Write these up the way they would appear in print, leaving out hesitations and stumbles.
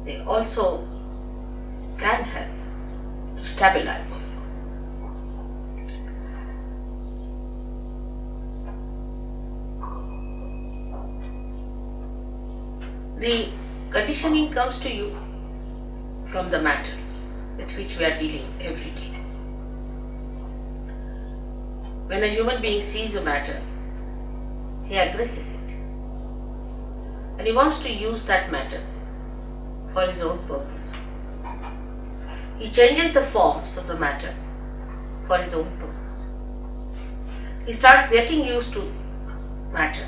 they also can help to stabilize you. The conditioning comes to you from the matter with which we are dealing every day. When a human being sees a matter, he aggresses it. And he wants to use that matter for his own purpose. He changes the forms of the matter for his own purpose. He starts getting used to matter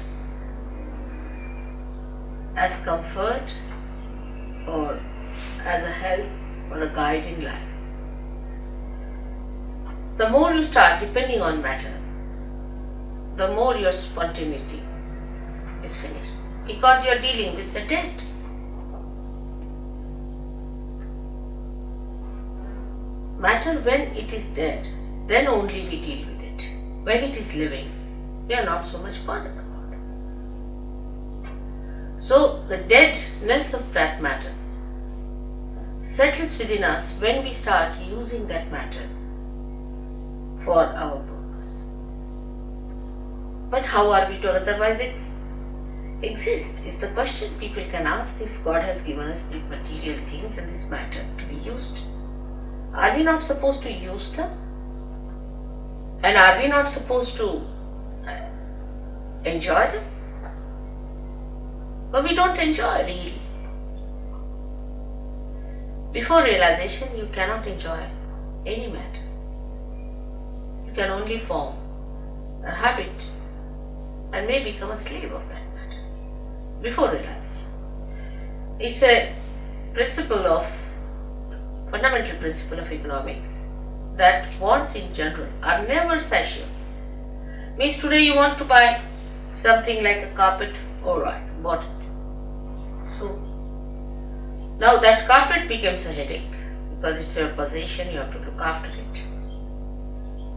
as comfort or as a help or a guide in life. The more you start depending on matter, the more your spontaneity is finished, because you are dealing with the dead. Matter, when it is dead, then only we deal with it. When it is living, we are not so much bothered about it. So the deadness of that matter settles within us when we start using that matter for our purpose. But how are we to otherwise exist is the question people can ask if God has given us these material things and this matter to be used. Are we not supposed to use them? And are we not supposed to enjoy them? But we don't enjoy really. Before realization, you cannot enjoy any matter. You can only form a habit and may become a slave of that matter before realization. It's a fundamental principle of economics that wants in general are never satiable. Means today you want to buy something like a carpet, alright, bought it. So now that carpet becomes a headache because it's your possession, you have to look after it.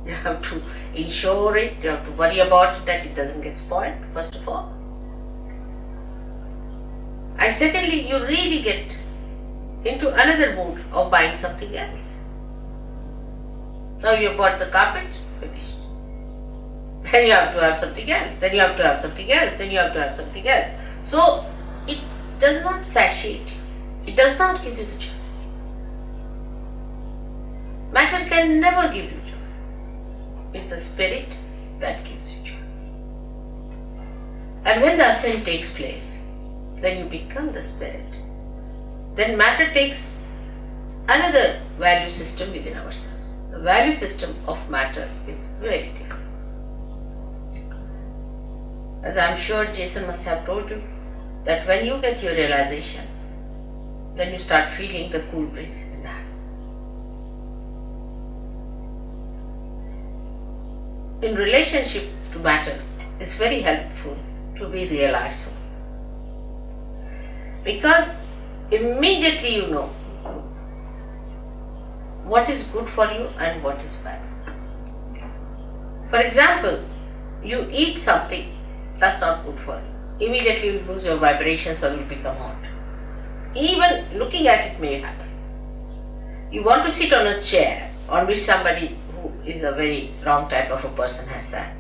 You have to insure it, you have to worry about it that it doesn't get spoiled, first of all. And secondly, you really get into another mood of buying something else. Now you have bought the carpet, finished. Then you have to have something else, then you have to have something else, then you have to have something else. So it does not satiate you. It does not give you the joy. Matter can never give you joy. It's the spirit that gives you joy. And when the ascent takes place, then you become the spirit. Then matter takes another value system within ourselves. The value system of matter is very different. As I am sure Jason must have told you, that when you get your realization, then you start feeling the cool breeze in the hand. In relationship to matter, it's very helpful to be realized. Because immediately you know what is good for you and what is bad. For example, you eat something that's not good for you. Immediately you lose your vibrations or you become hot. Even looking at it may happen. You want to sit on a chair on which somebody who is a very wrong type of a person has sat.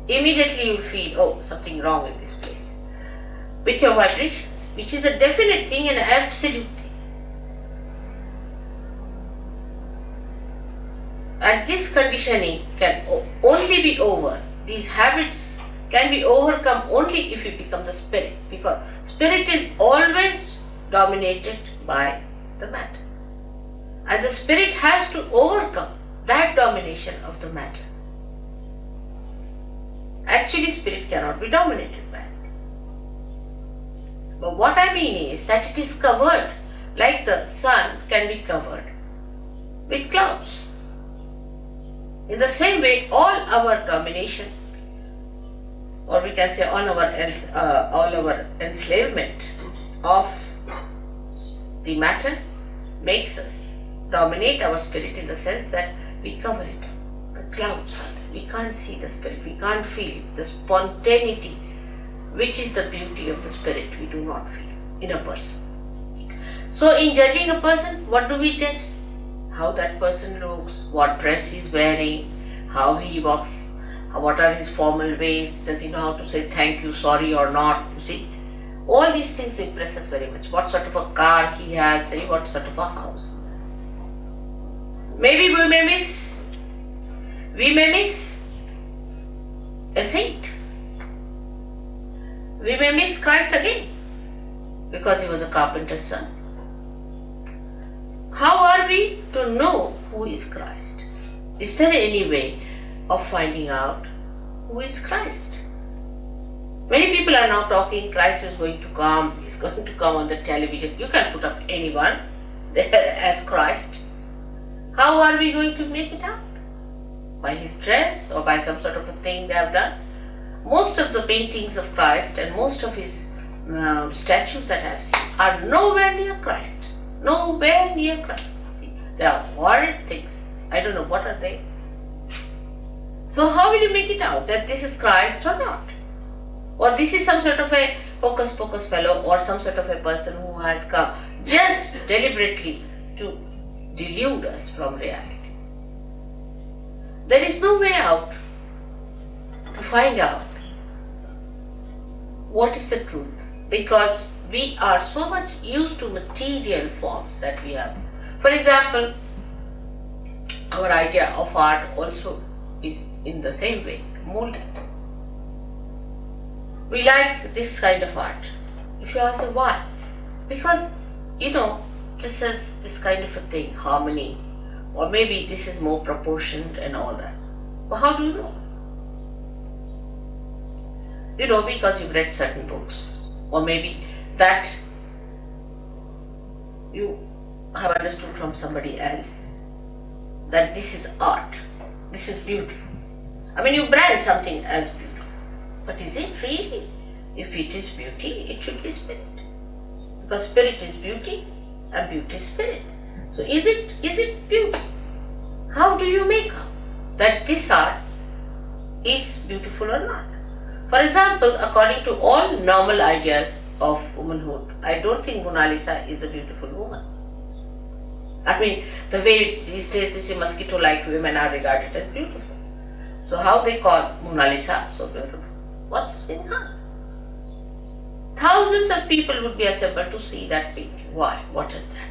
Immediately you feel, oh, something wrong in this place. With your vibrations, which is a definite thing and an absolute thing. And this conditioning can only be over. These habits can be overcome only if you become the spirit, because spirit is always dominated by the matter. And the spirit has to overcome that domination of the matter. Actually, spirit cannot be dominated by it. But what I mean is that it is covered, like the sun can be covered with clouds. In the same way, all our domination, or we can say all our enslavement of the matter makes us dominate our spirit in the sense that we cover it. The clouds, we can't see the spirit, we can't feel the spontaneity, which is the beauty of the spirit, we do not feel in a person. So in judging a person, what do we judge? How that person looks, what dress he's wearing, how he walks, what are his formal ways, does he know how to say thank you, sorry or not, you see. All these things impress us very much. What sort of a car he has, say, what sort of a house. Maybe we may miss a saint. We may miss Christ again because he was a carpenter's son. How are we to know who is Christ? Is there any way of finding out who is Christ? Many people are now talking, Christ is going to come, he's going to come on the television. You can put up anyone there as Christ. How are we going to make it out? By his dress or by some sort of a thing they have done? Most of the paintings of Christ and most of his statues that I have seen are nowhere near Christ. Nowhere near Christ. See, they are horrid things. I don't know what are they. So how will you make it out that this is Christ or not? Or this is some sort of a hocus pocus fellow or some sort of a person who has come just deliberately to delude us from reality. There is no way out to find out what is the truth, because we are so much used to material forms that we have. For example, our idea of art also is in the same way molded. We like this kind of art. If you ask why? Because, this is this kind of a thing, harmony, or maybe this is more proportioned and all that. But how do you know? Because you've read certain books, or maybe that you have understood from somebody else that this is art, this is beautiful. I mean, you brand something as beautiful. But is it really? If it is beauty, it should be spirit. Because spirit is beauty and beauty is spirit. So is it beauty? How do you make out that this art is beautiful or not? For example, according to all normal ideas of womanhood, I don't think Mona Lisa is a beautiful woman. I mean, the way these days you see mosquito-like women are regarded as beautiful. So how they call Mona Lisa so beautiful? What's in her? Thousands of people would be assembled to see that painting. Why? What is that?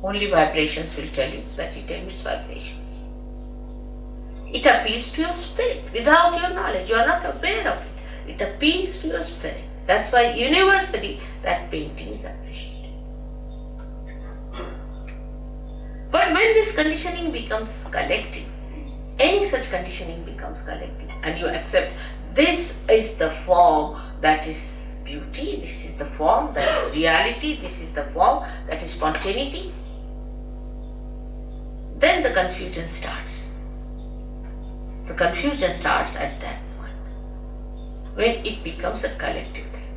Only vibrations will tell you that it emits vibrations. It appeals to your spirit without your knowledge. You are not aware of it. It appeals to your spirit. That's why universally that painting is appreciated. But when this conditioning becomes collective, any such conditioning becomes collective, and you accept this is the form that is beauty, this is the form that is reality, this is the form that is spontaneity, then the confusion starts. The confusion starts at that point, when it becomes a collective thing.